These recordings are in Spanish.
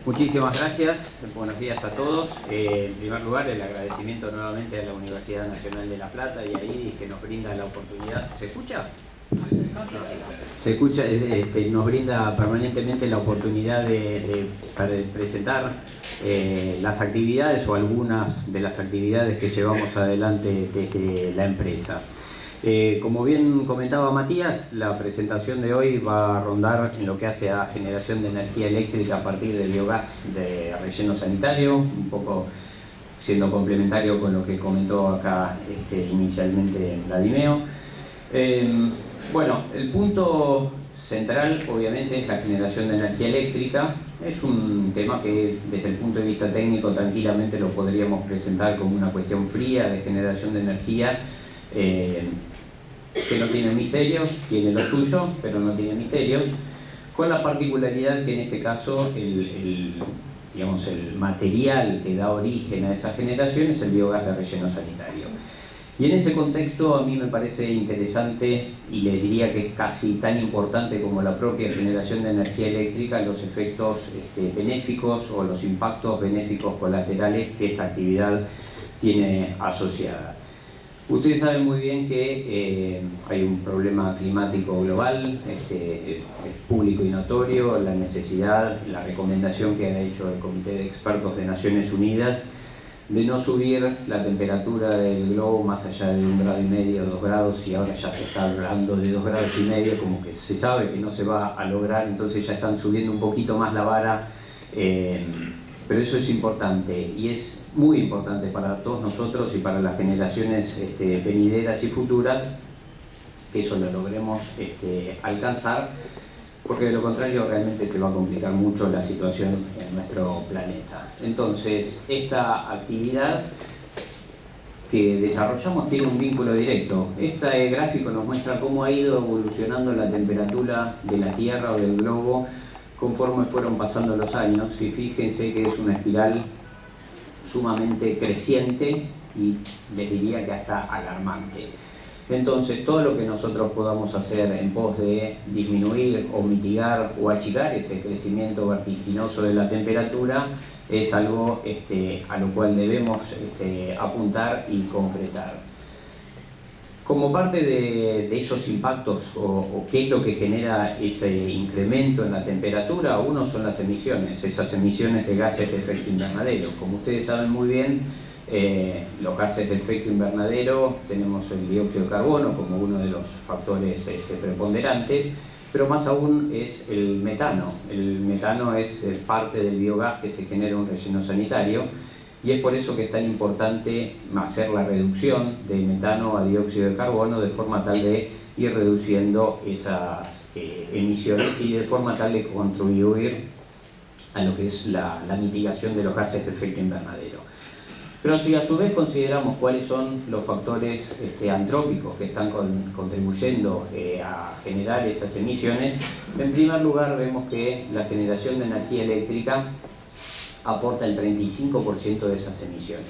Muchísimas gracias, buenos días a todos. En primer lugar, el agradecimiento nuevamente a la Universidad Nacional de La Plata y a IDIS que nos brinda la oportunidad. ¿Se escucha? Se escucha, nos brinda permanentemente la oportunidad de presentar las actividades o algunas de las actividades que llevamos adelante desde la empresa. Como bien comentaba Matías, la presentación de hoy va a rondar en lo que hace a generación de energía eléctrica a partir de biogás de relleno sanitario, un poco siendo complementario con lo que comentó acá inicialmente Vladimeo. Bueno, el punto central obviamente es la generación de energía eléctrica. Es un tema que desde el punto de vista técnico tranquilamente lo podríamos presentar como una cuestión fría de generación de energía, que no tiene misterios, tiene lo suyo, pero no tiene misterios, con la particularidad que en este caso el material que da origen a esa generación es el biogás de relleno sanitario. Y en ese contexto a mí me parece interesante, y les diría que es casi tan importante como la propia generación de energía eléctrica, los efectos benéficos o los impactos benéficos colaterales que esta actividad tiene asociada. Ustedes saben muy bien que hay un problema climático global, es público y notorio, la necesidad, la recomendación que ha hecho el Comité de Expertos de Naciones Unidas de no subir la temperatura del globo más allá de 1,5 grados o 2 grados, y ahora ya se está hablando de 2,5 grados, como que se sabe que no se va a lograr, entonces ya están subiendo un poquito más la vara. Pero eso es importante y es muy importante para todos nosotros y para las generaciones venideras y futuras que eso lo logremos alcanzar, porque de lo contrario realmente se va a complicar mucho la situación en nuestro planeta. Entonces, esta actividad que desarrollamos tiene un vínculo directo. Este gráfico nos muestra cómo ha ido evolucionando la temperatura de la Tierra o del globo conforme fueron pasando los años, y fíjense que es una espiral sumamente creciente y les diría que hasta alarmante. Entonces, todo lo que nosotros podamos hacer en pos de disminuir o mitigar o achicar ese crecimiento vertiginoso de la temperatura es algo a lo cual debemos apuntar y concretar. Como parte de esos impactos o qué es lo que genera ese incremento en la temperatura, uno son las emisiones, esas emisiones de gases de efecto invernadero. Como ustedes saben muy bien, los gases de efecto invernadero, tenemos el dióxido de carbono como uno de los factores preponderantes, pero más aún es el metano. El metano es parte del biogás que se genera en un relleno sanitario, y es por eso que es tan importante hacer la reducción de metano a dióxido de carbono de forma tal de ir reduciendo esas emisiones y de forma tal de contribuir a lo que es la mitigación de los gases de efecto invernadero. Pero si a su vez consideramos cuáles son los factores antrópicos que están contribuyendo a generar esas emisiones, en primer lugar vemos que la generación de energía eléctrica aporta el 35% de esas emisiones,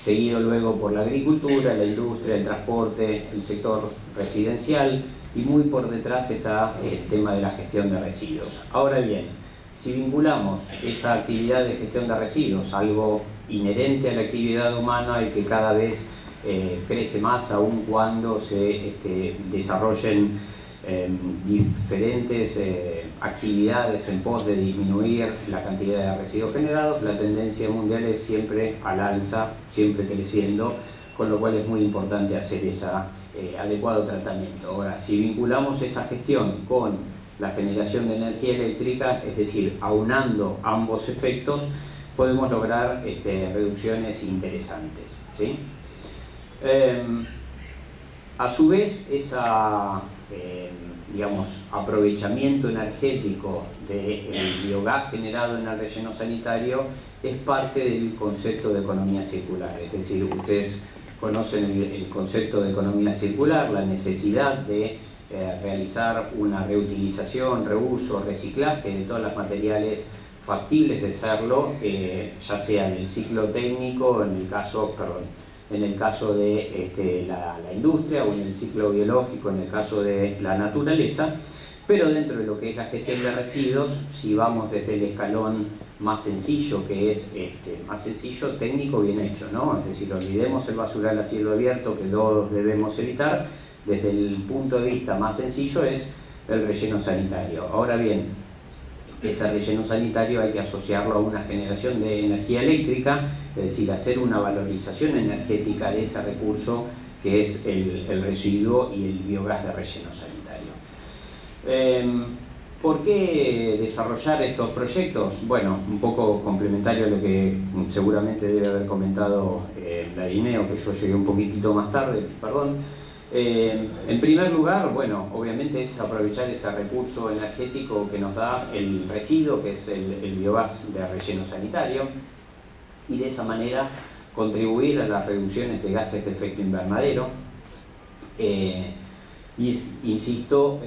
seguido luego por la agricultura, la industria, el transporte, el sector residencial, y muy por detrás está el tema de la gestión de residuos. Ahora bien, si vinculamos esa actividad de gestión de residuos, algo inherente a la actividad humana y que cada vez crece más aun cuando se desarrollen diferentes actividades en pos de disminuir la cantidad de residuos generados, la tendencia mundial es siempre al alza, siempre creciendo, con lo cual es muy importante hacer ese adecuado tratamiento. Ahora, si vinculamos esa gestión con la generación de energía eléctrica, es decir, aunando ambos efectos, podemos lograr reducciones interesantes, ¿sí? A su vez, ese aprovechamiento energético del biogás generado en el relleno sanitario es parte del concepto de economía circular. Es decir, ustedes conocen el concepto de economía circular, la necesidad de realizar una reutilización, reuso, reciclaje de todos los materiales factibles de hacerlo, ya sea en el ciclo técnico, en el caso de la industria, o en el ciclo biológico, en el caso de la naturaleza, Pero dentro de lo que es la gestión de residuos, si vamos desde el escalón más sencillo, que es más sencillo, técnico, bien hecho, ¿no? Es decir, olvidemos el basural a cielo abierto, que todos debemos evitar. Desde el punto de vista más sencillo es el relleno sanitario. Ahora bien, ese relleno sanitario hay que asociarlo a una generación de energía eléctrica, es decir, hacer una valorización energética de ese recurso que es el residuo y el biogás de relleno sanitario. ¿Por qué desarrollar estos proyectos? Bueno, un poco complementario a lo que seguramente debe haber comentado Vladimir, que yo llegué un poquitito más tarde, perdón. En primer lugar, bueno, obviamente es aprovechar ese recurso energético que nos da el residuo, que es el biogás de relleno sanitario, y de esa manera contribuir a las reducciones de gases de efecto invernadero. Y, insisto,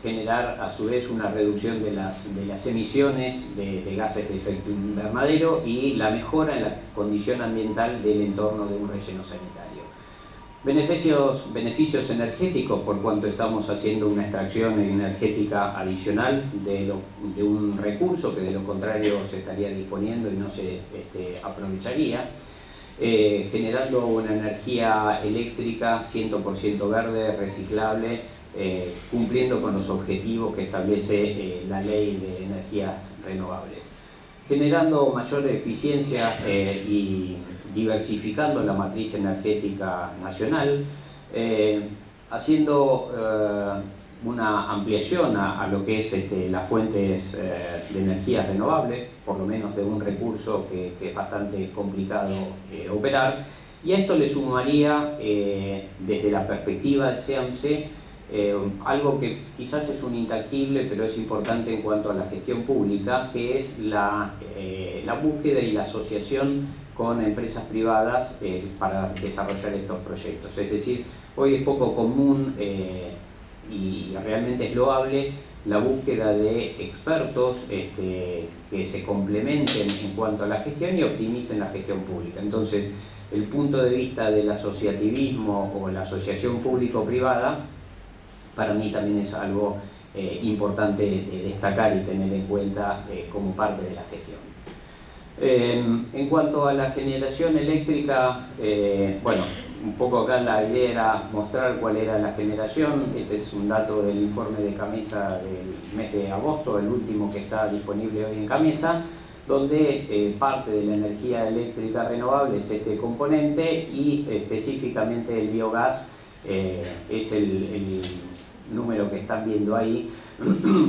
generar a su vez una reducción de las emisiones de gases de efecto invernadero y la mejora en la condición ambiental del entorno de un relleno sanitario. Beneficios energéticos, por cuanto estamos haciendo una extracción energética adicional de un recurso que de lo contrario se estaría disponiendo y no se aprovecharía. Generando una energía eléctrica 100% verde, reciclable, cumpliendo con los objetivos que establece la Ley de Energías Renovables. Generando mayor eficiencia y diversificando la matriz energética nacional, haciendo una ampliación a lo que es las fuentes de energía renovable, por lo menos de un recurso que es bastante complicado operar, y a esto le sumaría desde la perspectiva del SEAMSE algo que quizás es un intangible, pero es importante en cuanto a la gestión pública, que es la búsqueda y la asociación con empresas privadas para desarrollar estos proyectos. Es decir, hoy es poco común y realmente es loable la búsqueda de expertos que se complementen en cuanto a la gestión y optimicen la gestión pública. Entonces, el punto de vista del asociativismo o la asociación público-privada, para mí también es algo importante de destacar y tener en cuenta como parte de la gestión. En cuanto a la generación eléctrica, bueno, un poco acá la idea era mostrar cuál era la generación. Este es un dato del informe de CAMESA del mes de agosto, el último que está disponible hoy en CAMESA, donde parte de la energía eléctrica renovable es este componente y específicamente el biogás es el número que están viendo ahí,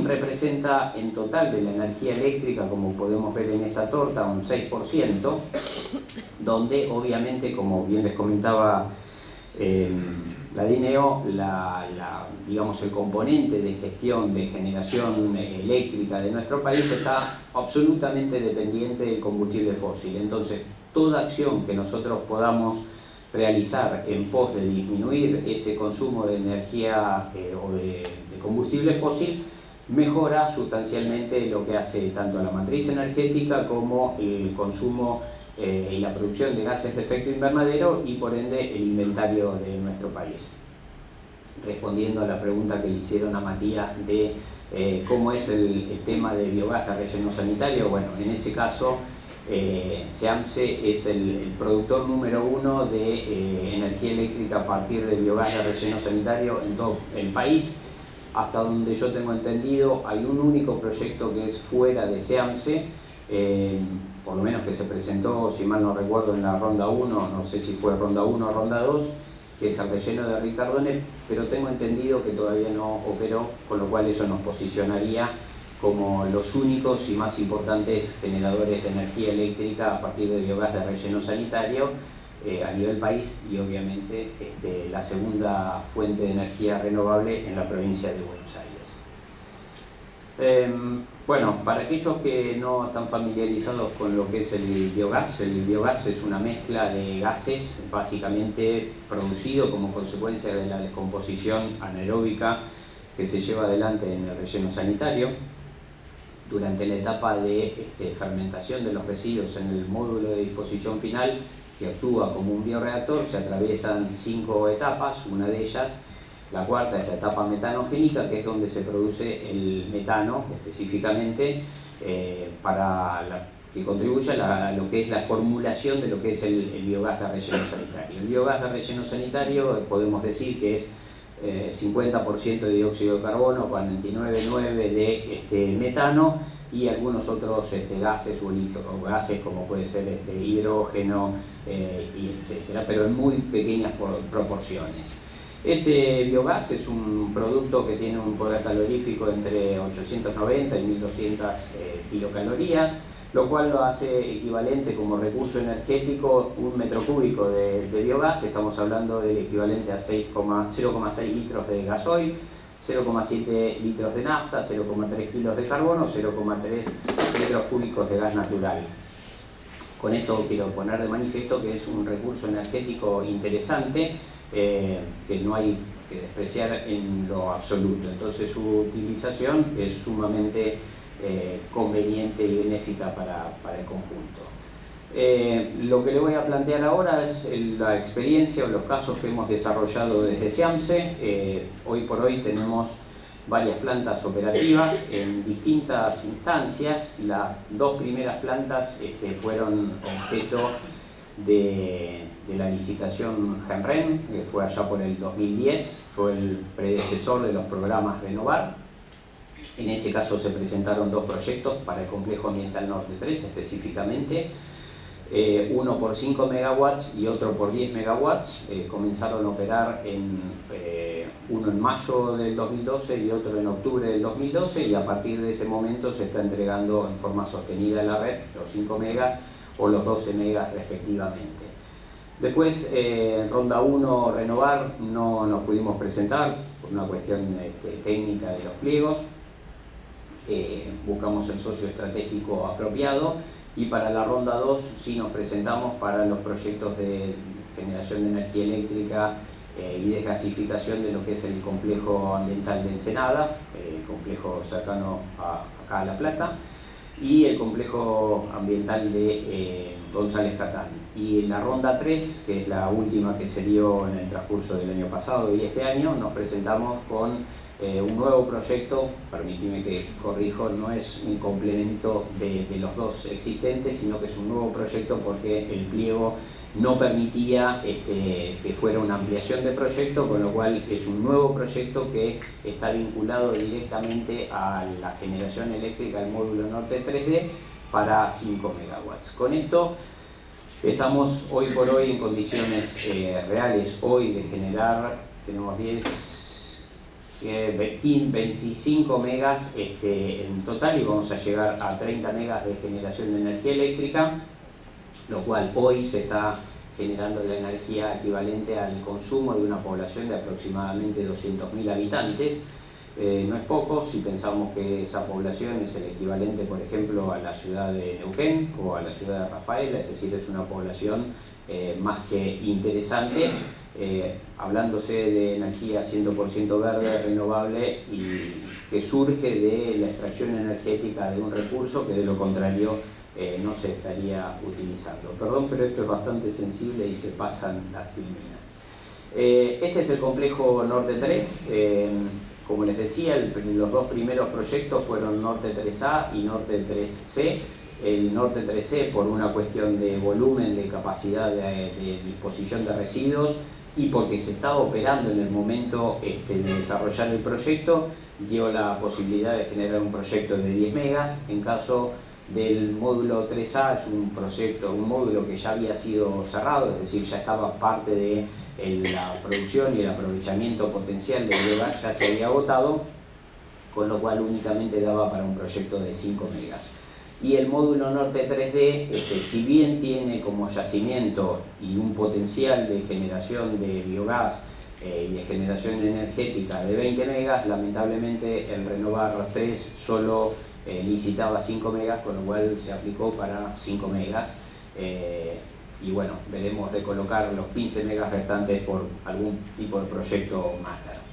representa en total de la energía eléctrica, como podemos ver en esta torta, un 6%, donde obviamente, como bien les comentaba la DINEO, digamos, el componente de gestión de generación eléctrica de nuestro país está absolutamente dependiente del combustible fósil. Entonces, toda acción que nosotros podamos realizar en pos de disminuir ese consumo de energía o de combustible fósil mejora sustancialmente lo que hace tanto la matriz energética como el consumo y la producción de gases de efecto invernadero y por ende el inventario de nuestro país. Respondiendo a la pregunta que le hicieron a Matías de cómo es el tema de biogás de relleno sanitario, bueno, en ese caso SEAMSE es el productor número 1 de energía eléctrica a partir de biogás de relleno sanitario en todo el país. Hasta donde yo tengo entendido, hay un único proyecto que es fuera de SEAMSE, por lo menos que se presentó, si mal no recuerdo, en la ronda 1, no sé si fue ronda 1 o ronda 2, que es el relleno de Ricardones, pero tengo entendido que todavía no operó, con lo cual eso nos posicionaría como los únicos y más importantes generadores de energía eléctrica a partir de biogás de relleno sanitario a nivel país y obviamente la segunda fuente de energía renovable en la provincia de Buenos Aires. Bueno, para aquellos que no están familiarizados con lo que es el biogás es una mezcla de gases básicamente producido como consecuencia de la descomposición anaeróbica que se lleva adelante en el relleno sanitario. Durante la etapa de fermentación de los residuos en el módulo de disposición final, que actúa como un bioreactor, se atraviesan 5 etapas. Una de ellas La cuarta es la etapa metanogénica, que es donde se produce el metano específicamente, que contribuye a lo que es la formulación de lo que es el biogás de relleno sanitario. El biogás de relleno sanitario podemos decir que es 50% de dióxido de carbono, 49,9% de metano y algunos otros gases o gases como puede ser hidrógeno, y etcétera, pero en muy pequeñas proporciones. Ese biogás es un producto que tiene un poder calorífico entre 890 y 1200 kilocalorías, lo cual lo hace equivalente como recurso energético un metro cúbico de biogás. Estamos hablando del equivalente a 0,6 litros de gasoil, 0,7 litros de nafta, 0,3 kilos de carbono, 0,3 litros cúbicos de gas natural. Con esto quiero poner de manifiesto que es un recurso energético interesante, que no hay que despreciar en lo absoluto. Entonces su utilización es sumamente conveniente y benéfica para el conjunto. Lo que le voy a plantear ahora es la experiencia o los casos que hemos desarrollado desde SIAMSE. Hoy por hoy tenemos varias plantas operativas en distintas instancias. Las dos primeras plantas fueron objeto de la licitación GENREN, que fue allá por el 2010, fue el predecesor de los programas Renovar. En ese caso se presentaron dos proyectos para el Complejo Ambiental Norte 3 específicamente, uno por 5 megawatts y otro por 10 megawatts. Comenzaron a operar uno en mayo del 2012 y otro en octubre del 2012, y a partir de ese momento se está entregando en forma sostenida en la red los 5 megas o los 12 megas respectivamente. Después, en ronda 1 Renovar no nos pudimos presentar por una cuestión técnica de los pliegos. Buscamos el socio estratégico apropiado, y para la ronda 2 sí nos presentamos para los proyectos de generación de energía eléctrica y desgasificación de lo que es el complejo ambiental de Ensenada, el complejo cercano acá a La Plata, y el complejo ambiental de González Catán. Y en la ronda 3, que es la última que se dio en el transcurso del año pasado y este año, nos presentamos con un nuevo proyecto. Permíteme que corrijo, no es un complemento de los dos existentes, sino que es un nuevo proyecto porque el pliego no permitía que fuera una ampliación de proyecto, con lo cual es un nuevo proyecto que está vinculado directamente a la generación eléctrica del módulo Norte 3D para 5 megawatts. Con esto estamos hoy por hoy en condiciones reales hoy de generar, tenemos 25 megas en total, y vamos a llegar a 30 megas de generación de energía eléctrica, lo cual hoy se está generando la energía equivalente al consumo de una población de aproximadamente 200.000 habitantes. No es poco si pensamos que esa población es el equivalente, por ejemplo, a la ciudad de Neuquén o a la ciudad de Rafaela, es decir, es una población más que interesante, hablándose de energía 100% verde, renovable, y que surge de la extracción energética de un recurso que de lo contrario no se estaría utilizando. Perdón, pero esto es bastante sensible y se pasan las filminas. Este es el complejo Norte 3. Como les decía, los dos primeros proyectos fueron Norte 3A y Norte 3C. El Norte 3C por una cuestión de volumen, de capacidad de disposición de residuos, y porque se estaba operando en el momento de desarrollar el proyecto, dio la posibilidad de generar un proyecto de 10 megas. En caso del módulo 3A es un módulo que ya había sido cerrado, es decir, ya estaba parte de la producción y el aprovechamiento potencial del biogás, ya se había agotado, con lo cual únicamente daba para un proyecto de 5 megas. Y el módulo Norte 3D, si bien tiene como yacimiento y un potencial de generación de biogás y de generación energética de 20 megas, lamentablemente el Renovar 3 solo licitaba 5 megas, con lo cual se aplicó para 5 megas. Y bueno, veremos de colocar los 15 megas restantes por algún tipo de proyecto más largo.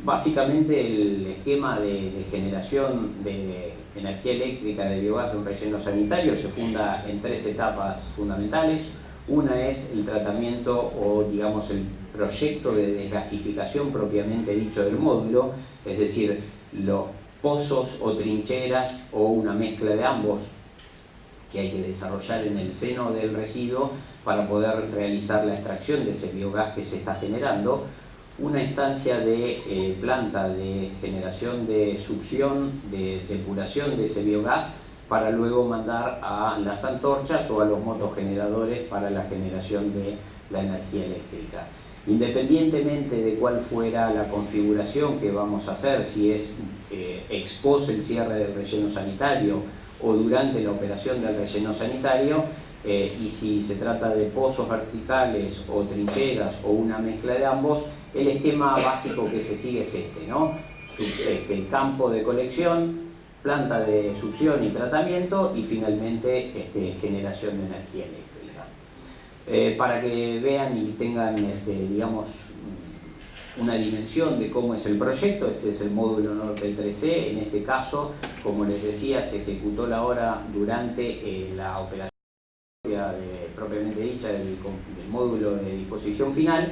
Básicamente el esquema de generación de energía eléctrica de biogás de un relleno sanitario se funda en 3 etapas fundamentales. Una es el tratamiento o, digamos, el proyecto de desgasificación propiamente dicho del módulo, es decir, los pozos o trincheras o una mezcla de ambos que hay que desarrollar en el seno del residuo para poder realizar la extracción de ese biogás que se está generando. Una instancia de planta de generación de succión, de depuración de ese biogás, para luego mandar a las antorchas o a los motogeneradores para la generación de la energía eléctrica. Independientemente de cuál fuera la configuración que vamos a hacer, si es ex post el cierre del relleno sanitario o durante la operación del relleno sanitario, y si se trata de pozos verticales o trincheras o una mezcla de ambos, el esquema básico que se sigue es este, ¿no? El campo de colección, planta de succión y tratamiento y finalmente generación de energía eléctrica. Para que vean y tengan, digamos, una dimensión de cómo es el proyecto, este es el módulo norte 3C, en este caso, como les decía, se ejecutó la obra durante la operación propiamente dicha del módulo de disposición final.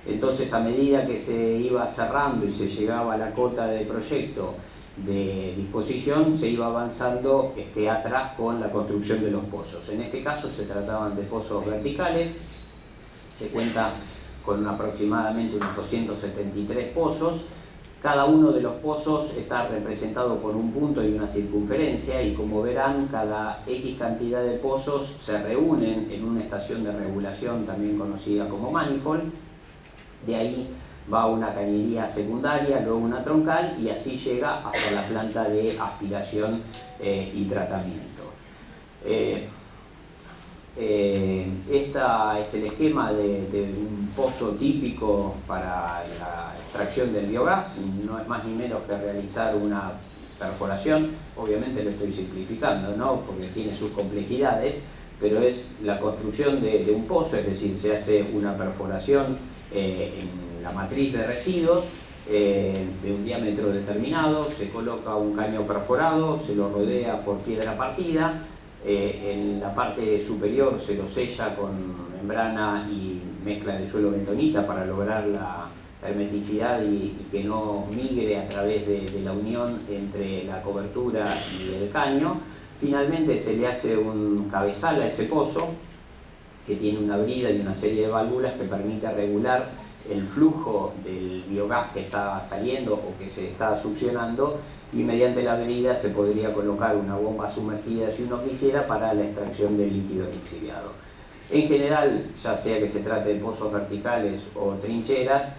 Entonces, a medida que se iba cerrando y se llegaba a la cota de proyecto de disposición, se iba avanzando atrás con la construcción de los pozos. En este caso se trataban de pozos verticales, se cuenta con aproximadamente unos 273 pozos. Cada uno de los pozos está representado por un punto y una circunferencia, y como verán, cada X cantidad de pozos se reúnen en una estación de regulación también conocida como manifold. De ahí va una cañería secundaria, luego una troncal, y así llega hasta la planta de aspiración y tratamiento. Este es el esquema de un pozo típico para la extracción del biogás. No es más ni menos que realizar una perforación. Obviamente lo estoy simplificando, ¿no?, porque tiene sus complejidades, pero es la construcción de un pozo, es decir, se hace una perforación en la matriz de residuos de un diámetro determinado, se coloca un caño perforado, se lo rodea por piedra partida. En la parte superior se lo sella con membrana y mezcla de suelo bentonita para lograr la hermeticidad y que no migre a través de la unión entre la cobertura y el caño. Finalmente se le hace un cabezal a ese pozo que tiene una brida y una serie de válvulas que permite regular el flujo del biogás que está saliendo o que se está succionando, y mediante la brida se podría colocar una bomba sumergida si uno quisiera para la extracción del líquido lixiviado. En general, ya sea que se trate de pozos verticales o trincheras,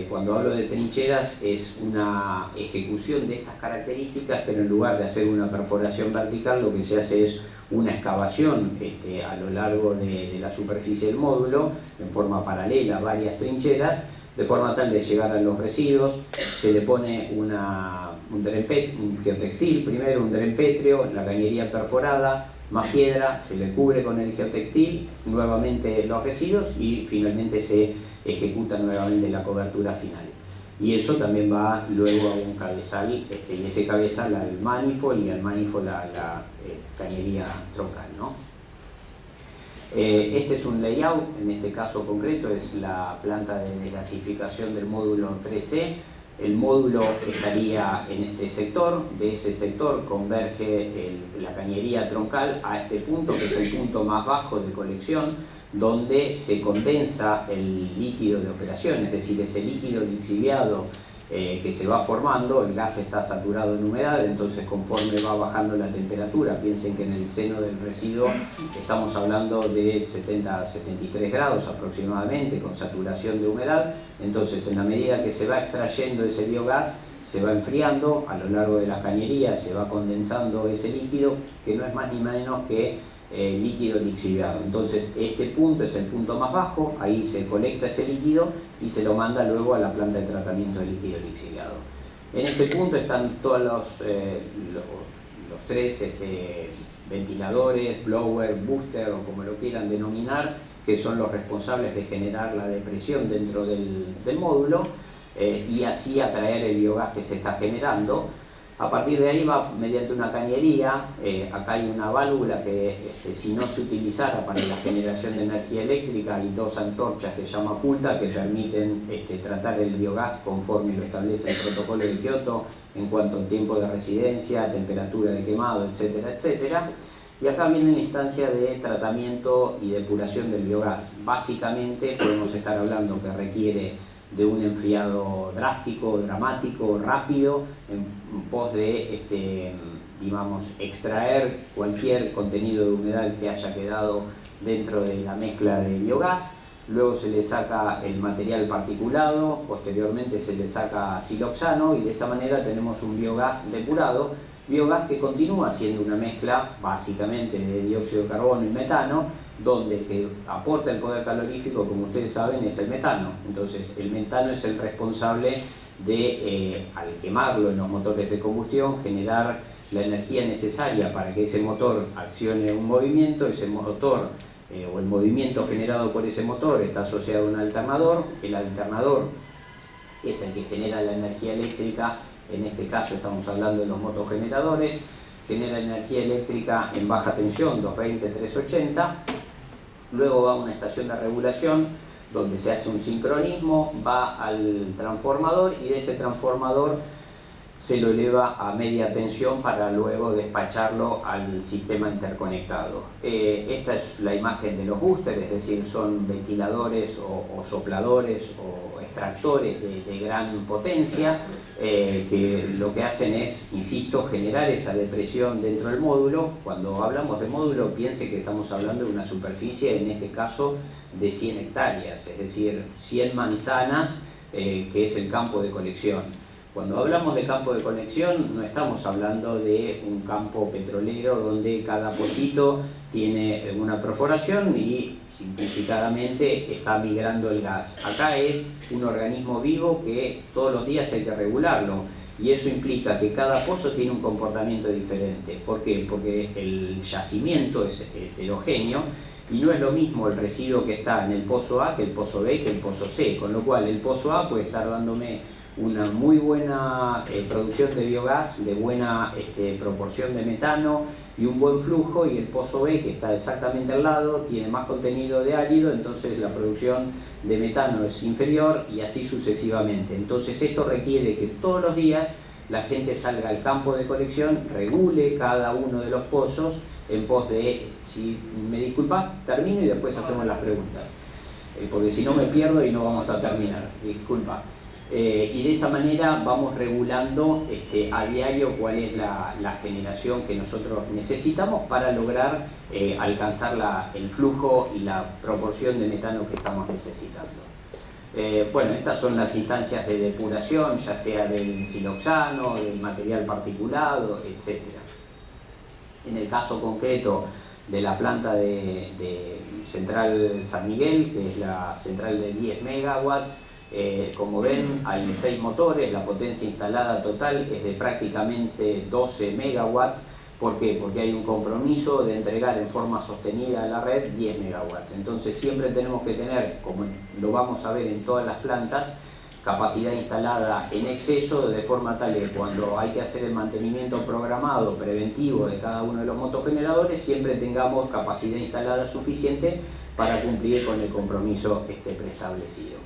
cuando hablo de trincheras es una ejecución de estas características, pero en lugar de hacer una perforación vertical, lo que se hace es una excavación a lo largo de la superficie del módulo, en forma paralela a varias trincheras, de forma tal de llegar a los residuos. Se le pone un geotextil, primero un dren pétreo, la cañería perforada, más piedra, se le cubre con el geotextil, nuevamente los residuos, y finalmente se ejecuta nuevamente la cobertura final. Y eso también va luego a un cabezal, y ese cabezal al manifold, y al manifold a la cañería troncal, ¿no? Este es un layout, en este caso concreto es la planta de desgasificación del módulo 3C. El módulo estaría en este sector, de ese sector converge la cañería troncal a este punto, que es el punto más bajo de colección, donde se condensa el líquido de operación, es decir, ese líquido lixiviado que se va formando. El gas está saturado en humedad, entonces conforme va bajando la temperatura, piensen que en el seno del residuo estamos hablando de 70 a 73 grados aproximadamente, con saturación de humedad. Entonces, en la medida que se va extrayendo ese biogás, se va enfriando a lo largo de la cañería, se va condensando ese líquido, que no es más ni menos que líquido lixiviado. Entonces, este punto es el punto más bajo, ahí se colecta ese líquido y se lo manda luego a la planta de tratamiento de líquido lixiviado. En este punto están todos los tres ventiladores, blower, booster o como lo quieran denominar, que son los responsables de generar la depresión dentro del módulo y así atraer el biogás que se está generando. A partir de ahí va mediante una cañería. Acá hay una válvula que si no se utilizara para la generación de energía eléctrica, hay dos antorchas que se llama PULTA que permiten tratar el biogás conforme lo establece el protocolo de Kioto en cuanto al tiempo de residencia, temperatura de quemado, etcétera, etcétera. Y acá viene la instancia de tratamiento y depuración del biogás. Básicamente podemos estar hablando que requiere de un enfriado drástico, dramático, rápido, en pos de, digamos, extraer cualquier contenido de humedad que haya quedado dentro de la mezcla de biogás. Luego se le saca el material particulado, posteriormente se le saca siloxano y de esa manera tenemos un biogás depurado, biogás que continúa siendo una mezcla básicamente de dióxido de carbono y metano, donde el que aporta el poder calorífico, como ustedes saben, es el metano. Entonces el metano es el responsable de, al quemarlo en los motores de combustión, generar la energía necesaria para que ese motor accione un movimiento. Ese motor o el movimiento generado por ese motor está asociado a un alternador. El alternador es el que genera la energía eléctrica. En este caso estamos hablando de los motogeneradores. Genera energía eléctrica en baja tensión, 220-380. Luego va a una estación de regulación donde se hace un sincronismo, va al transformador y de ese transformador se lo eleva a media tensión para luego despacharlo al sistema interconectado. Esta es la imagen de los boosters, es decir, son ventiladores o sopladores o extractores de gran potencia que lo que hacen es, insisto, generar esa depresión dentro del módulo. Cuando hablamos de módulo, piense que estamos hablando de una superficie, en este caso, de 100 hectáreas, es decir, 100 manzanas, que es el campo de conexión. Cuando hablamos de campo de conexión, no estamos hablando de un campo petrolero donde cada pocito tiene una perforación y simplificadamente está migrando el gas. Acá es un organismo vivo que todos los días hay que regularlo y eso implica que cada pozo tiene un comportamiento diferente. ¿Por qué? Porque el yacimiento es heterogéneo y no es lo mismo el residuo que está en el pozo A que el pozo B que el pozo C, con lo cual el pozo A puede estar dándome una muy buena producción de biogás, de buena proporción de metano y un buen flujo, y el pozo B, que está exactamente al lado, tiene más contenido de árido, entonces la producción de metano es inferior y así sucesivamente. Entonces esto requiere que todos los días la gente salga al campo de colección, regule cada uno de los pozos en pos de, si me disculpas, termino y después hacemos las preguntas, porque si no me pierdo y no vamos a terminar, disculpa. Y de esa manera vamos regulando a diario cuál es la generación que nosotros necesitamos para lograr alcanzar el flujo y la proporción de metano que estamos necesitando. Bueno, estas son las instancias de depuración, ya sea del siloxano, del material particulado, etc. En el caso concreto de la planta de Central San Miguel, que es la central de 10 megawatts, como ven, hay 6 motores, la potencia instalada total es de prácticamente 12 megawatts. ¿Por qué? Porque hay un compromiso de entregar en forma sostenida a la red 10 megawatts. Entonces siempre tenemos que tener, como lo vamos a ver en todas las plantas, capacidad instalada en exceso, de forma tal que cuando hay que hacer el mantenimiento programado, preventivo de cada uno de los motogeneradores, siempre tengamos capacidad instalada suficiente para cumplir con el compromiso preestablecido.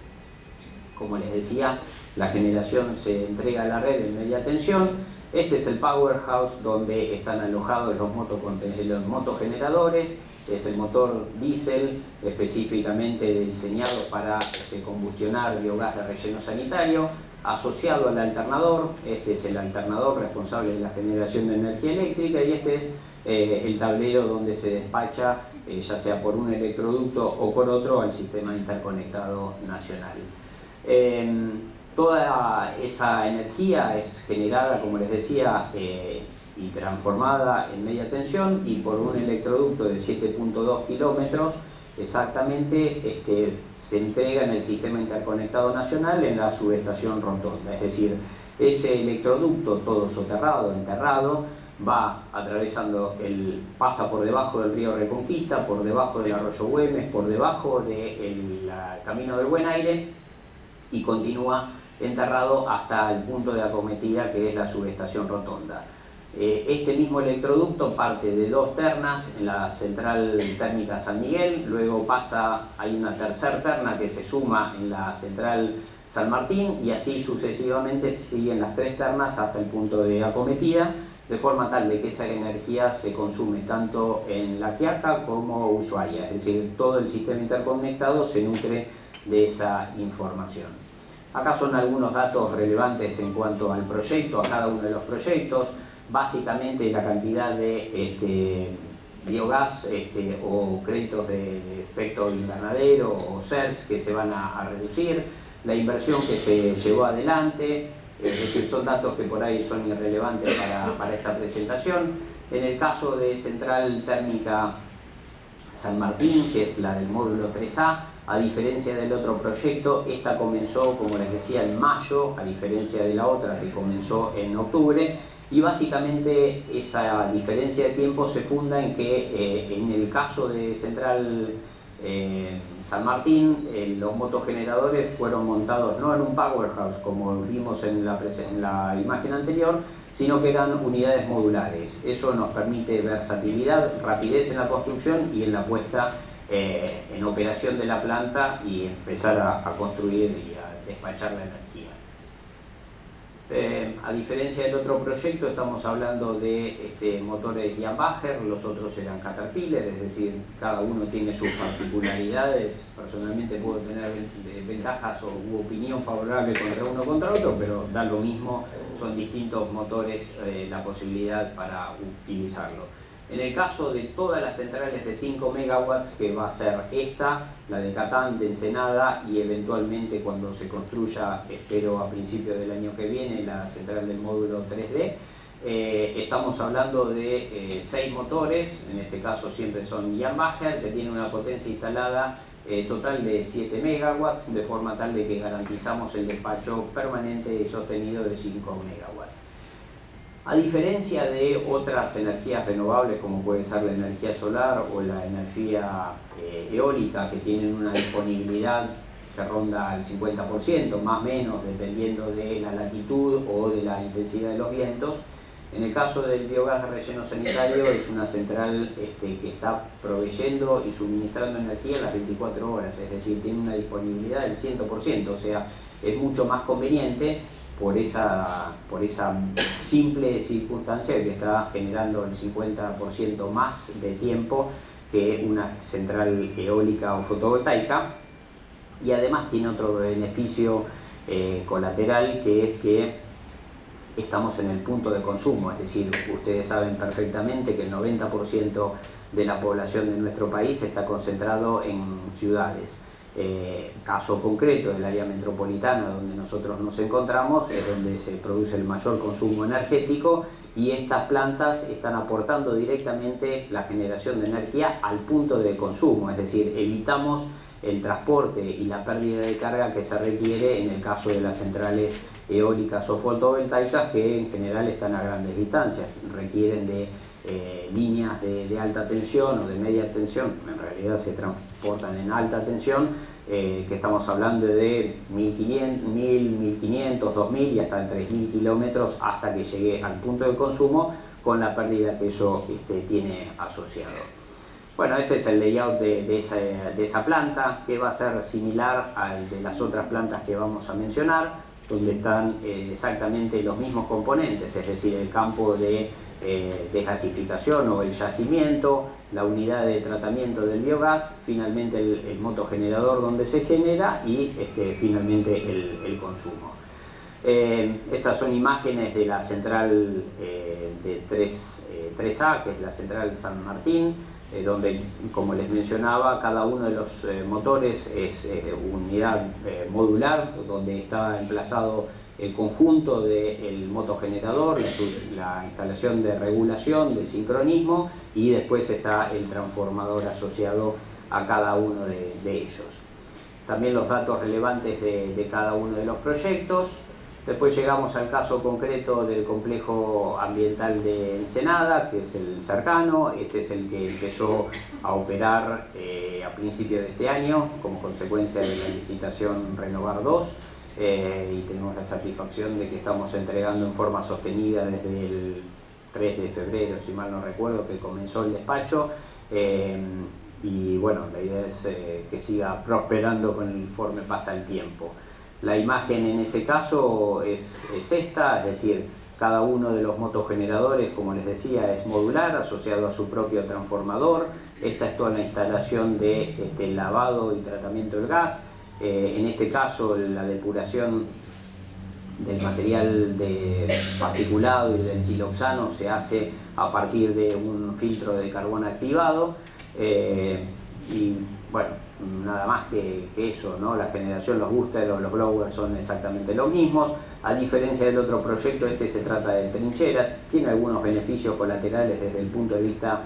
Como les decía, la generación se entrega a la red en media tensión. Este es el powerhouse donde están alojados los motogeneradores. Es el motor diésel específicamente diseñado para combustionar biogás de relleno sanitario, asociado al alternador. Este es el alternador responsable de la generación de energía eléctrica y este es el tablero donde se despacha, ya sea por un electroducto o por otro, al sistema interconectado nacional. Toda esa energía es generada, como les decía, y transformada en media tensión y por un electroducto de 7.2 kilómetros exactamente se entrega en el sistema interconectado nacional en la subestación Rotonda. Es decir, ese electroducto todo soterrado, enterrado, va atravesando, pasa por debajo del río Reconquista, por debajo del arroyo Güemes, por debajo del Camino del Buen Aire, y continúa enterrado hasta el punto de acometida, que es la subestación Rotonda. Este mismo electroducto parte de 2 ternas en la central térmica San Miguel, luego hay una tercera terna que se suma en la central San Martín, y así sucesivamente siguen las 3 ternas hasta el punto de acometida, de forma tal de que esa energía se consume tanto en La Quiaca como Ushuaia, es decir, todo el sistema interconectado se nutre de esa información. Acá son algunos datos relevantes en cuanto al proyecto, a cada uno de los proyectos. Básicamente la cantidad de biogás o créditos de efecto invernadero o CERS que se van a reducir, la inversión que se llevó adelante, es decir, son datos que por ahí son irrelevantes para esta presentación. En el caso de Central Térmica San Martín, que es la del módulo 3A, a diferencia del otro proyecto, esta comenzó, como les decía, en mayo, a diferencia de la otra que comenzó en octubre, y básicamente esa diferencia de tiempo se funda en que en el caso de Central San Martín, los motogeneradores fueron montados no en un powerhouse como vimos en la imagen anterior, sino que eran unidades modulares. Eso nos permite versatilidad, rapidez en la construcción y en la puesta en operación de la planta y empezar a construir y a despachar la energía. A diferencia del otro proyecto, estamos hablando de motores Yanmacher, los otros eran Caterpillar, es decir, cada uno tiene sus particularidades. Personalmente puedo tener ventajas u opinión favorable contra uno o contra otro, pero da lo mismo, son distintos motores, la posibilidad para utilizarlo. En el caso de todas las centrales de 5 megawatts, que va a ser esta, la de Catán, de Ensenada, y eventualmente cuando se construya, espero a principios del año que viene, la central del módulo 3D, estamos hablando de 6 motores, en este caso siempre son Yanmacher, que tienen una potencia instalada total de 7 megawatts, de forma tal de que garantizamos el despacho permanente y sostenido de 5 megawatts. A diferencia de otras energías renovables como puede ser la energía solar o la energía eólica, que tienen una disponibilidad que ronda el 50%, más o menos, dependiendo de la latitud o de la intensidad de los vientos, en el caso del biogás de relleno sanitario es una central que está proveyendo y suministrando energía las 24 horas, es decir, tiene una disponibilidad del 100%, o sea, es mucho más conveniente por esa simple circunstancia que está generando el 50% más de tiempo que una central eólica o fotovoltaica, y además tiene otro beneficio colateral, que es que estamos en el punto de consumo, es decir, ustedes saben perfectamente que el 90% de la población de nuestro país está concentrado en ciudades. Caso concreto del área metropolitana donde nosotros nos encontramos es donde se produce el mayor consumo energético, y estas plantas están aportando directamente la generación de energía al punto de consumo, es decir, evitamos el transporte y la pérdida de carga que se requiere en el caso de las centrales eólicas o fotovoltaicas, que en general están a grandes distancias, requieren de líneas de alta tensión o de media tensión, en realidad se transportan en alta tensión, que estamos hablando de 1500, 2000 y hasta 3000 kilómetros hasta que llegue al punto de consumo, con la pérdida que eso tiene asociado. Bueno, este es el layout de esa planta, que va a ser similar al de las otras plantas que vamos a mencionar, donde están exactamente los mismos componentes, es decir, el campo de desgasificación o el yacimiento, la unidad de tratamiento del biogás, finalmente el motogenerador donde se genera y finalmente el consumo. Estas son imágenes de la central de 3A, que es la central San Martín, donde, como les mencionaba, cada uno de los motores es unidad modular, donde está emplazado el conjunto del motogenerador, la instalación de regulación, de sincronismo, y después está el transformador asociado a cada uno de ellos. También los datos relevantes de cada uno de los proyectos. Después llegamos al caso concreto del complejo ambiental de Ensenada, que es el cercano. Este es el que empezó a operar a principios de este año como consecuencia de la licitación Renovar 2. y tenemos la satisfacción de que estamos entregando en forma sostenida desde el 3 de febrero, si mal no recuerdo, que comenzó el despacho. Y bueno, la idea es que siga prosperando conforme pasa el tiempo. La imagen en ese caso es esta, es decir, cada uno de los motogeneradores, como les decía, es modular, asociado a su propio transformador. Esta es toda la instalación de lavado y tratamiento del gas. En este caso, la depuración del material particulado y del siloxano se hace a partir de un filtro de carbón activado. Y bueno, nada más que eso, ¿no? La generación, los boosters o los blowers son exactamente los mismos. A diferencia del otro proyecto, este se trata de trincheras, tiene algunos beneficios colaterales desde el punto de vista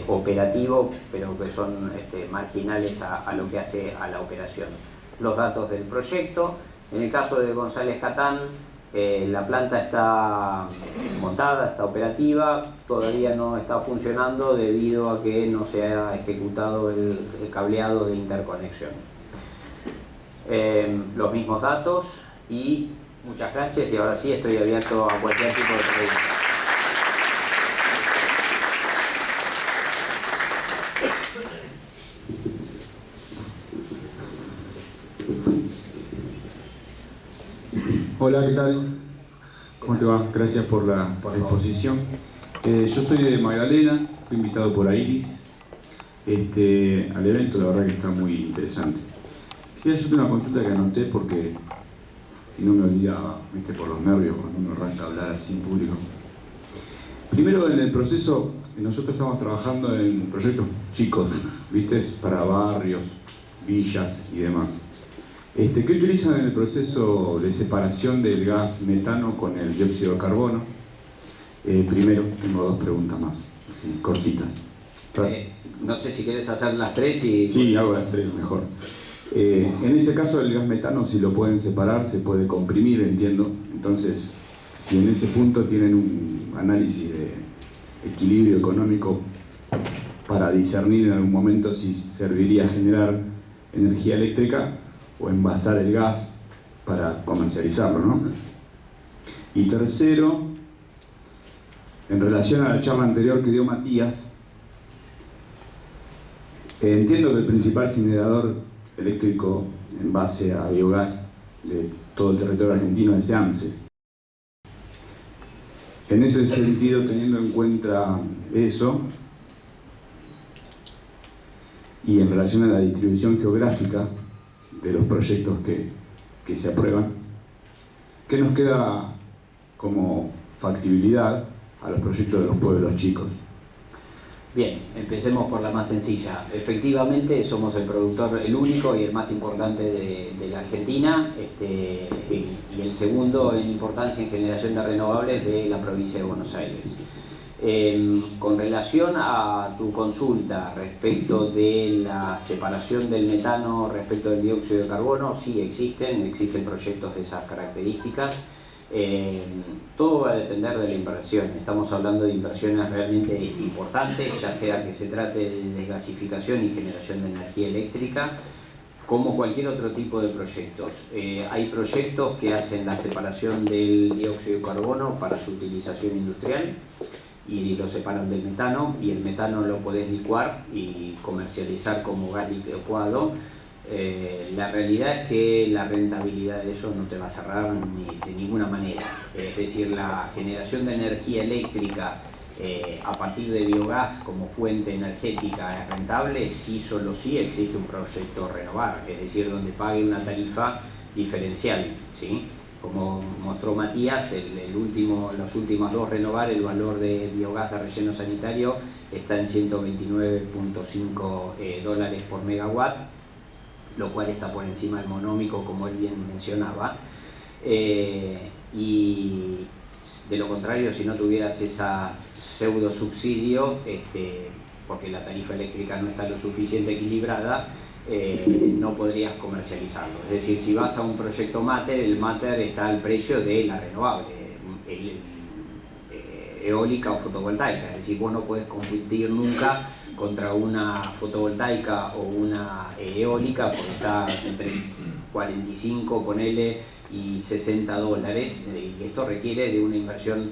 operativo, pero que son marginales a lo que hace a la operación. Los datos del proyecto: en el caso de González Catán, la planta está montada, está operativa, todavía no está funcionando debido a que no se ha ejecutado el cableado de interconexión. Los mismos datos y muchas gracias, y ahora sí estoy abierto a cualquier tipo de pregunta. Hola, ¿qué tal? ¿Cómo te va? Gracias por la exposición. Yo soy de Magdalena, fui invitado por Iris al evento, la verdad que está muy interesante. Quería hacerte una consulta que anoté porque si no me olvidaba, viste, por los nervios cuando uno arranca a hablar así en público. Primero, en el proceso, nosotros estamos trabajando en proyectos chicos, viste, para barrios, villas y demás. ¿Qué utilizan en el proceso de separación del gas metano con el dióxido de carbono? Primero, tengo dos preguntas más, así, cortitas. No sé si quieres hacer las tres y... Sí, hago las tres mejor. En ese caso, el gas metano, si lo pueden separar, se puede comprimir, entiendo. Entonces, si en ese punto tienen un análisis de equilibrio económico para discernir en algún momento si serviría generar energía eléctrica o envasar el gas para comercializarlo, ¿no? Y tercero, en relación a la charla anterior que dio Matías, entiendo que el principal generador eléctrico en base a biogás de todo el territorio argentino es AMSE. En ese sentido, teniendo en cuenta eso, y en relación a la distribución geográfica de los proyectos que se aprueban, ¿qué nos queda como factibilidad a los proyectos de los pueblos chicos? Bien, empecemos por la más sencilla. Efectivamente, somos el productor, el único y el más importante de la Argentina, y el segundo en importancia en generación de renovables de la provincia de Buenos Aires. Con relación a tu consulta respecto de la separación del metano respecto del dióxido de carbono, sí existen proyectos de esas características. Todo va a depender de la inversión. Estamos hablando de inversiones realmente importantes, ya sea que se trate de desgasificación y generación de energía eléctrica, como cualquier otro tipo de proyectos. Hay proyectos que hacen la separación del dióxido de carbono para su utilización industrial y lo separan del metano, y el metano lo podés licuar y comercializar como gas licuado. La realidad es que la rentabilidad de eso no te va a cerrar de ninguna manera. Es decir, la generación de energía eléctrica a partir de biogás como fuente energética es rentable si solo si existe un proyecto renovable, es decir, donde pague una tarifa diferencial, ¿sí? Como mostró Matías, los últimos dos renovar, el valor de biogás de relleno sanitario está en 129.5 dólares por megawatt, lo cual está por encima del monómico, como él bien mencionaba. Y de lo contrario, si no tuvieras esa pseudo subsidio, porque la tarifa eléctrica no está lo suficiente equilibrada, no podrías comercializarlo. Es decir, si vas a un proyecto Mater, el Mater está al precio de la renovable, eólica o fotovoltaica. Es decir, vos no podés competir nunca contra una fotovoltaica o una eólica porque está entre 45, ponele, y $60, y esto requiere de una inversión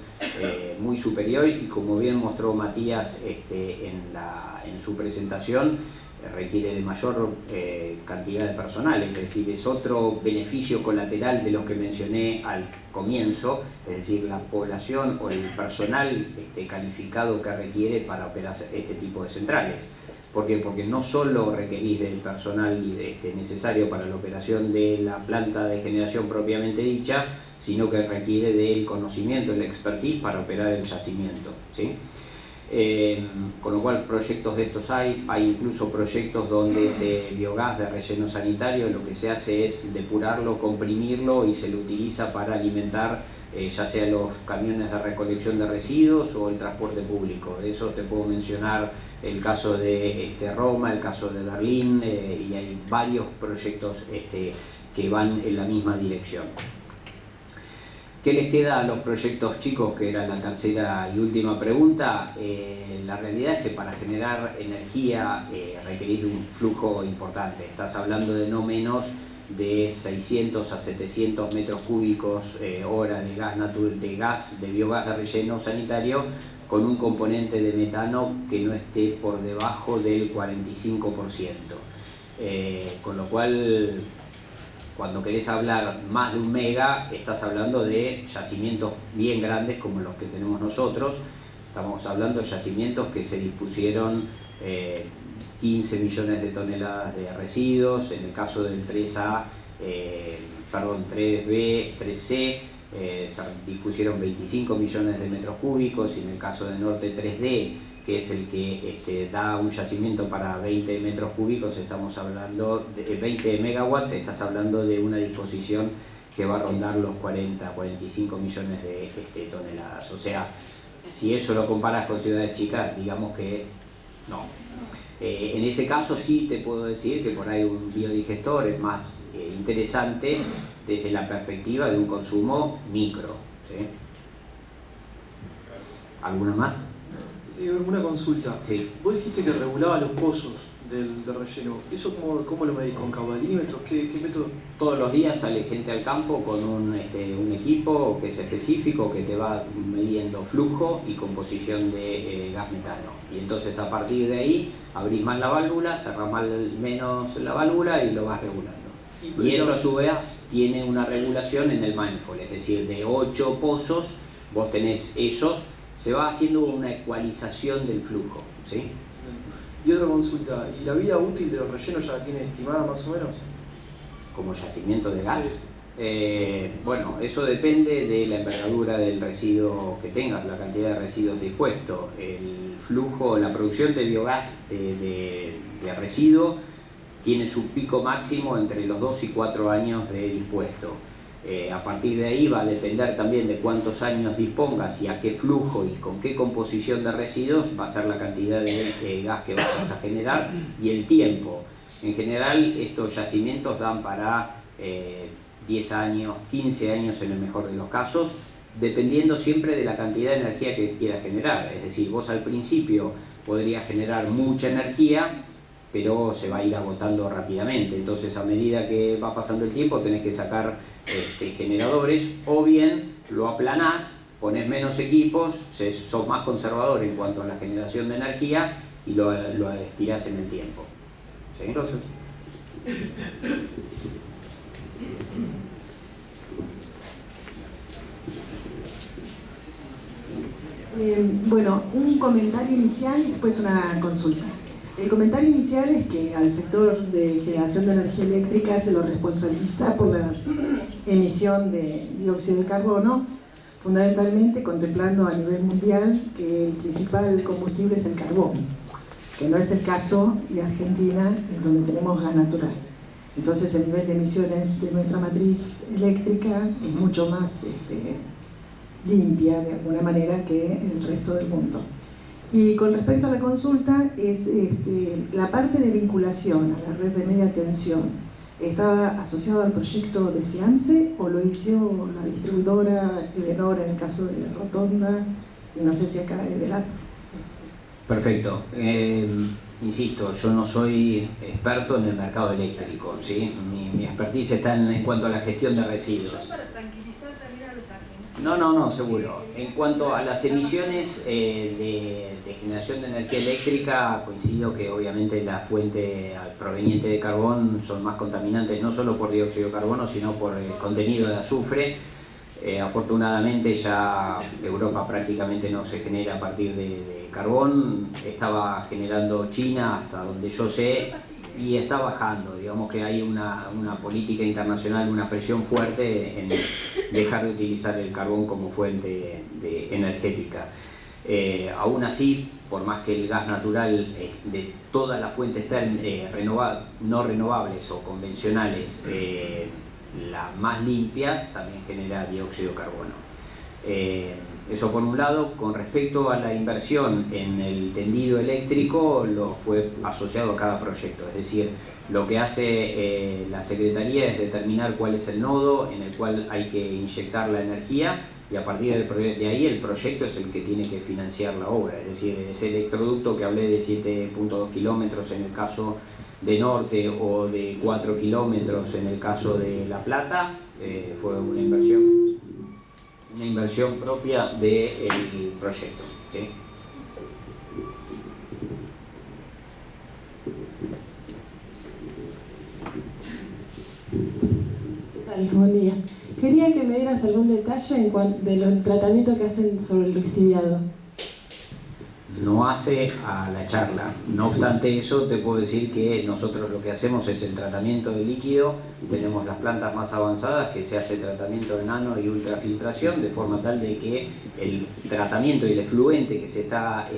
muy superior, y como bien mostró Matías en su presentación, requiere de mayor cantidad de personal, es decir, es otro beneficio colateral de los que mencioné al comienzo, es decir, la población o el personal calificado que requiere para operar este tipo de centrales. ¿Por qué? Porque no solo requerís del personal necesario para la operación de la planta de generación propiamente dicha, sino que requiere del conocimiento, el expertise para operar el yacimiento, ¿sí? Con lo cual proyectos de estos hay incluso proyectos donde ese biogás de relleno sanitario lo que se hace es depurarlo, comprimirlo y se lo utiliza para alimentar ya sea los camiones de recolección de residuos o el transporte público. De eso te puedo mencionar el caso de Roma, el caso de Berlín, y hay varios proyectos que van en la misma dirección. ¿Qué les queda a los proyectos chicos? Que era la tercera y última pregunta. La realidad es que para generar energía requerís un flujo importante. Estás hablando de no menos de 600 a 700 metros cúbicos hora de gas, de biogás de relleno sanitario, con un componente de metano que no esté por debajo del 45%. Con lo cual, cuando querés hablar más de 1 mega, estás hablando de yacimientos bien grandes como los que tenemos nosotros. Estamos hablando de yacimientos que se dispusieron 15 millones de toneladas de residuos. En el caso del 3B, 3C, se dispusieron 25 millones de metros cúbicos, y en el caso del Norte 3D, que es el que da un yacimiento para 20 metros cúbicos, estamos hablando de 20 megawatts, estás hablando de una disposición que va a rondar los 45 millones de toneladas. O sea, si eso lo comparas con ciudades chicas, digamos que no. En ese caso sí te puedo decir que por ahí un biodigestor es más interesante desde la perspectiva de un consumo micro, ¿sí? ¿Alguna más? Sí, una consulta. Sí. Vos dijiste que regulaba los pozos del relleno. ¿Eso cómo lo medís? ¿Con caudalímetros? ¿Qué método? Todos los días sale gente al campo con un equipo que es específico, que te va midiendo flujo y composición de gas metano. Y entonces a partir de ahí abrís más la válvula, cerrás menos la válvula y lo vas regulando. Y eso a su vez tiene una regulación en el manifold, es decir, de 8 pozos vos tenés esos, se va haciendo una ecualización del flujo, ¿sí? Y otra consulta, ¿y la vida útil de los rellenos ya la tiene estimada más o menos? ¿Como yacimiento de gas? Sí. Bueno, eso depende de la envergadura del residuo que tengas, la cantidad de residuos dispuestos. El flujo, la producción de biogás de residuo tiene su pico máximo entre los 2 y 4 años de dispuesto. A partir de ahí va a depender también de cuántos años dispongas y a qué flujo y con qué composición de residuos va a ser la cantidad de gas que vas a generar y el tiempo. En general estos yacimientos dan para 10 años, 15 años en el mejor de los casos, dependiendo siempre de la cantidad de energía que quieras generar. Es decir, vos al principio podrías generar mucha energía, pero se va a ir agotando rápidamente. Entonces, a medida que va pasando el tiempo, tenés que sacar generadores, o bien lo aplanás, pones menos equipos, sos más conservador en cuanto a la generación de energía y lo estirás en el tiempo. ¿Sí? Gracias. Bueno, un comentario inicial y después una consulta. El comentario inicial es que al sector de generación de energía eléctrica se lo responsabiliza por la emisión de dióxido de carbono, fundamentalmente contemplando a nivel mundial que el principal combustible es el carbón, que no es el caso de Argentina, en donde tenemos gas natural. Entonces el nivel de emisiones de nuestra matriz eléctrica es mucho más limpia, de alguna manera, que el resto del mundo. Y con respecto a la consulta, es la parte de vinculación a la red de media tensión, ¿estaba asociado al proyecto de SIAMSE o lo hizo la distribuidora Edenor en el caso de Rotonda? Y no sé si acá Edelat. Perfecto. Insisto, yo no soy experto en el mercado eléctrico, ¿sí? Mi expertise está en cuanto a la gestión de residuos. Para tranquilizar también a los argentinos. No, seguro. En cuanto a las emisiones de generación de energía eléctrica, coincido que obviamente la fuente proveniente de carbón son más contaminantes, no solo por dióxido de carbono, sino por el contenido de azufre. Afortunadamente ya Europa prácticamente no se genera a partir de carbón, estaba generando China hasta donde yo sé y está bajando. Digamos que hay una política internacional, una presión fuerte en dejar de utilizar el carbón como fuente energética. Aún así, por más que el gas natural es de todas las fuentes no renovables o convencionales, la más limpia, también genera dióxido de carbono. Eso por un lado. Con respecto a la inversión en el tendido eléctrico, lo fue asociado a cada proyecto, es decir, lo que hace la Secretaría es determinar cuál es el nodo en el cual hay que inyectar la energía y a partir de ahí el proyecto es el que tiene que financiar la obra, es decir, ese electroducto que hablé de 7.2 kilómetros en el caso de Norte o de 4 kilómetros en el caso de La Plata, fue una inversión propia del proyecto, ¿sí? Buen día. Quería que me dieras algún detalle en cuanto del tratamiento que hacen sobre el lixiviado. No hace a la charla. No obstante eso, te puedo decir que nosotros lo que hacemos es el tratamiento de líquido. Tenemos las plantas más avanzadas que se hace tratamiento de nano y ultrafiltración, de forma tal de que el tratamiento y el efluente que se está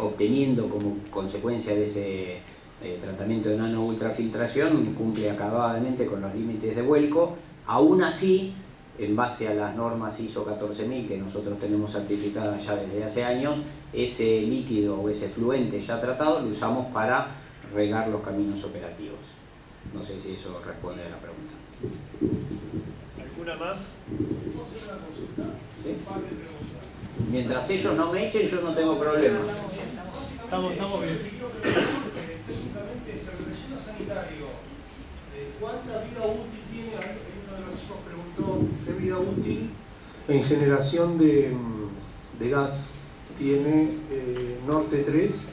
obteniendo como consecuencia de ese tratamiento de nano ultrafiltración cumple acabadamente con los límites de vuelco. Aún así, en base a las normas ISO 14000 que nosotros tenemos certificadas ya desde hace años, ese líquido o ese fluente ya tratado lo usamos para regar los caminos operativos. No sé si eso responde a la pregunta. ¿Alguna más? ¿Sí? Mientras ellos no me echen, yo no tengo problema. Estamos bien. Específicamente es el relleno sanitario. ¿Cuánta vida útil tiene? Uno de los chicos preguntó qué vida útil en generación de gas tiene Norte 3,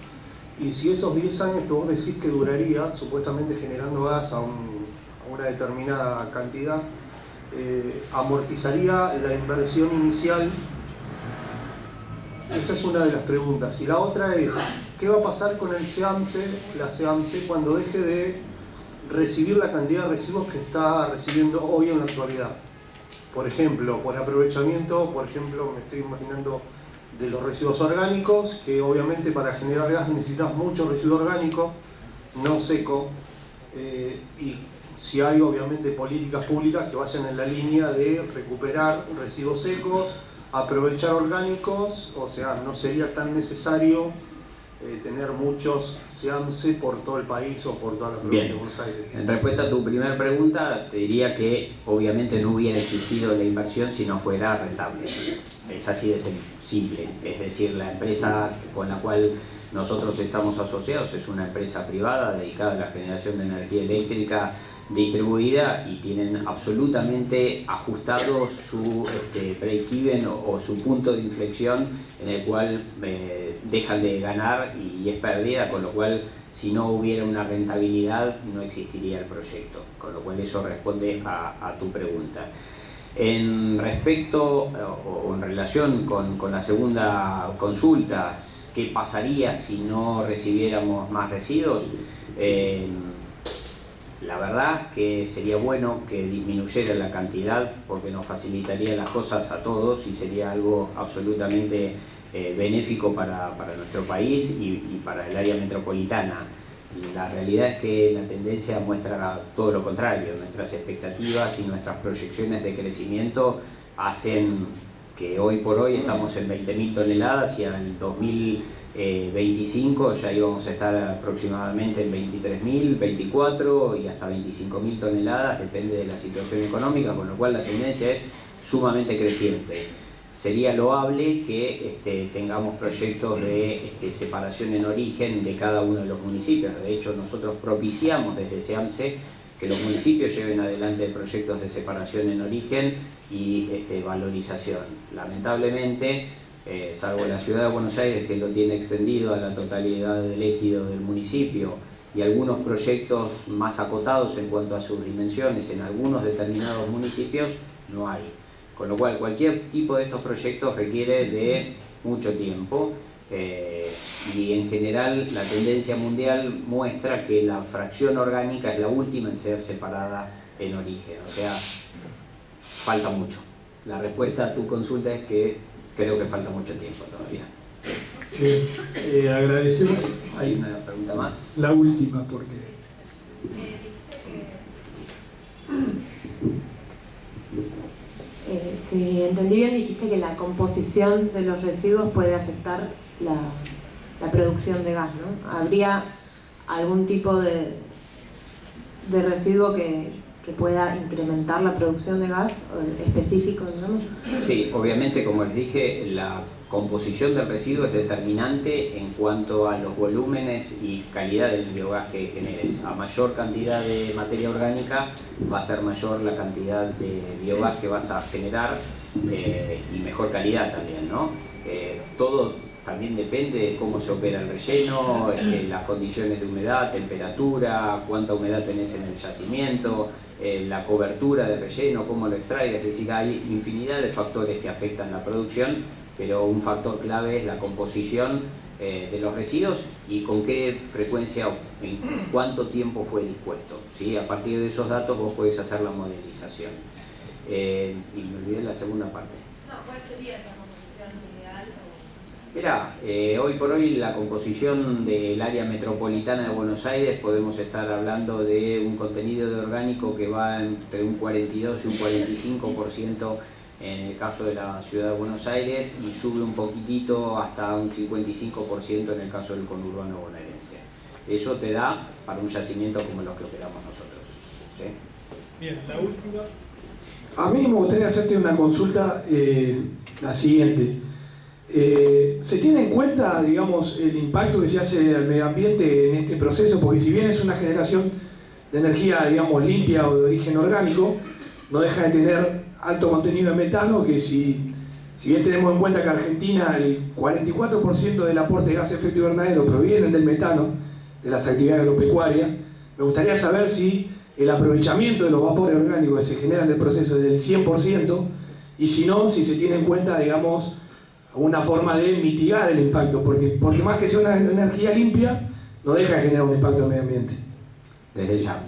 y si esos 10 años que vos decís que duraría, supuestamente generando gas a una determinada cantidad, amortizaría la inversión inicial. Esa es una de las preguntas. Y la otra es, ¿qué va a pasar con el SEAMSE, la SEAMSE, cuando deje de recibir la cantidad de residuos que está recibiendo hoy en la actualidad? Por ejemplo, por aprovechamiento, me estoy imaginando de los residuos orgánicos, que obviamente para generar gas necesitas mucho residuo orgánico, no seco, y si hay obviamente políticas públicas que vayan en la línea de recuperar residuos secos, aprovechar orgánicos, o sea, no sería tan necesario tener muchos SEAMSE por todo el país o por toda la provincia de Buenos Aires. En respuesta a tu primera pregunta, te diría que obviamente no hubiera existido la inversión si no fuera rentable. Es así de simple. Es decir, la empresa con la cual nosotros estamos asociados es una empresa privada dedicada a la generación de energía eléctrica distribuida y tienen absolutamente ajustado su break-even o su punto de inflexión en el cual dejan de ganar y es pérdida, con lo cual si no hubiera una rentabilidad no existiría el proyecto, con lo cual eso responde a tu pregunta. En respecto o en relación con la segunda consulta, ¿qué pasaría si no recibiéramos más residuos? La verdad que sería bueno que disminuyera la cantidad porque nos facilitaría las cosas a todos y sería algo absolutamente benéfico para nuestro país y para el área metropolitana. La realidad es que la tendencia muestra todo lo contrario. Nuestras expectativas y nuestras proyecciones de crecimiento hacen que hoy por hoy estamos en 20.000 toneladas y en 2025 ya íbamos a estar aproximadamente en 23.000, 24 y hasta 25.000 toneladas, depende de la situación económica, con lo cual la tendencia es sumamente creciente. sería loable que tengamos proyectos de separación en origen de cada uno de los municipios. De hecho, nosotros propiciamos desde SEAMSE que los municipios lleven adelante proyectos de separación en origen y valorización. Lamentablemente, salvo la ciudad de Buenos Aires, que lo tiene extendido a la totalidad del ejido del municipio, y algunos proyectos más acotados en cuanto a sus dimensiones en algunos determinados municipios, no hay. Con lo cual, cualquier tipo de estos proyectos requiere de mucho tiempo y en general la tendencia mundial muestra que la fracción orgánica es la última en ser separada en origen. O sea, falta mucho. La respuesta a tu consulta es que creo que falta mucho tiempo todavía. Agradecemos. ¿Hay una pregunta más? La última, porque... Si entendí bien, dijiste que la composición de los residuos puede afectar la producción de gas, ¿no? ¿Habría algún tipo de residuo que pueda incrementar la producción de gas específico, digamos? Sí, obviamente, como les dije, la composición del residuo es determinante en cuanto a los volúmenes y calidad del biogás que generes. A mayor cantidad de materia orgánica va a ser mayor la cantidad de biogás que vas a generar y mejor calidad también, ¿no? Todo también depende de cómo se opera el relleno, las condiciones de humedad, temperatura, cuánta humedad tenés en el yacimiento, la cobertura del relleno, cómo lo extraigas. Es decir, hay infinidad de factores que afectan la producción, pero un factor clave es la composición de los residuos y con qué frecuencia o en cuánto tiempo fue dispuesto, ¿sí? A partir de esos datos vos podés hacer la modelización. Y me olvidé la segunda parte. No, ¿cuál sería esa composición ideal? Mirá, hoy por hoy la composición del área metropolitana de Buenos Aires podemos estar hablando de un contenido de orgánico que va entre un 42 y un 45% en el caso de la ciudad de Buenos Aires y sube un poquitito hasta un 55% en el caso del conurbano bonaerense. Eso te da para un yacimiento como los que operamos nosotros, ¿sí? Bien, la última. A mí me gustaría hacerte una consulta, la siguiente. ¿Se tiene en cuenta, digamos, el impacto que se hace al medio ambiente en este proceso? Porque si bien es una generación de energía, digamos, limpia o de origen orgánico, no deja de tener alto contenido de metano, que si bien tenemos en cuenta que Argentina el 44% del aporte de gas de efecto invernadero provienen del metano, de las actividades agropecuarias, me gustaría saber si el aprovechamiento de los vapores orgánicos que se generan del proceso es del 100%, y si no, si se tiene en cuenta, digamos, una forma de mitigar el impacto, porque más que sea una energía limpia, no deja de generar un impacto al medio ambiente. Desde ya.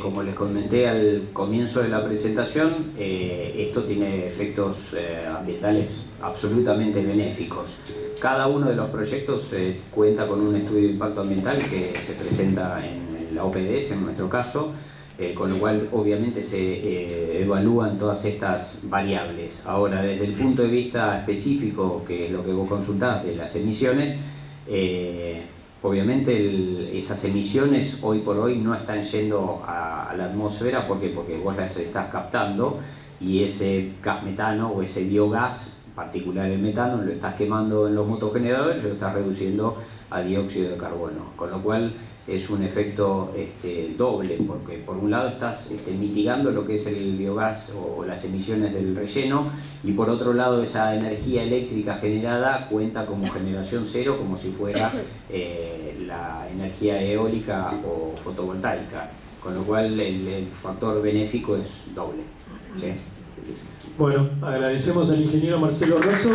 Como les comenté al comienzo de la presentación, esto tiene efectos ambientales absolutamente benéficos. Cada uno de los proyectos cuenta con un estudio de impacto ambiental que se presenta en la OPDS, en nuestro caso, con lo cual obviamente se evalúan todas estas variables. Ahora, desde el punto de vista específico, que es lo que vos consultás de las emisiones, obviamente esas emisiones hoy por hoy no están yendo a la atmósfera. ¿Por qué? Porque vos las estás captando y ese gas metano o ese biogás, en particular el metano, lo estás quemando en los motogeneradores y lo estás reduciendo a dióxido de carbono. Con lo cual es un efecto doble, porque por un lado estás mitigando lo que es el biogás o las emisiones del relleno, y por otro lado esa energía eléctrica generada cuenta como generación cero, como si fuera la energía eólica o fotovoltaica, con lo cual el factor benéfico es doble, ¿sí? Bueno, agradecemos al ingeniero Marcelo Rosso.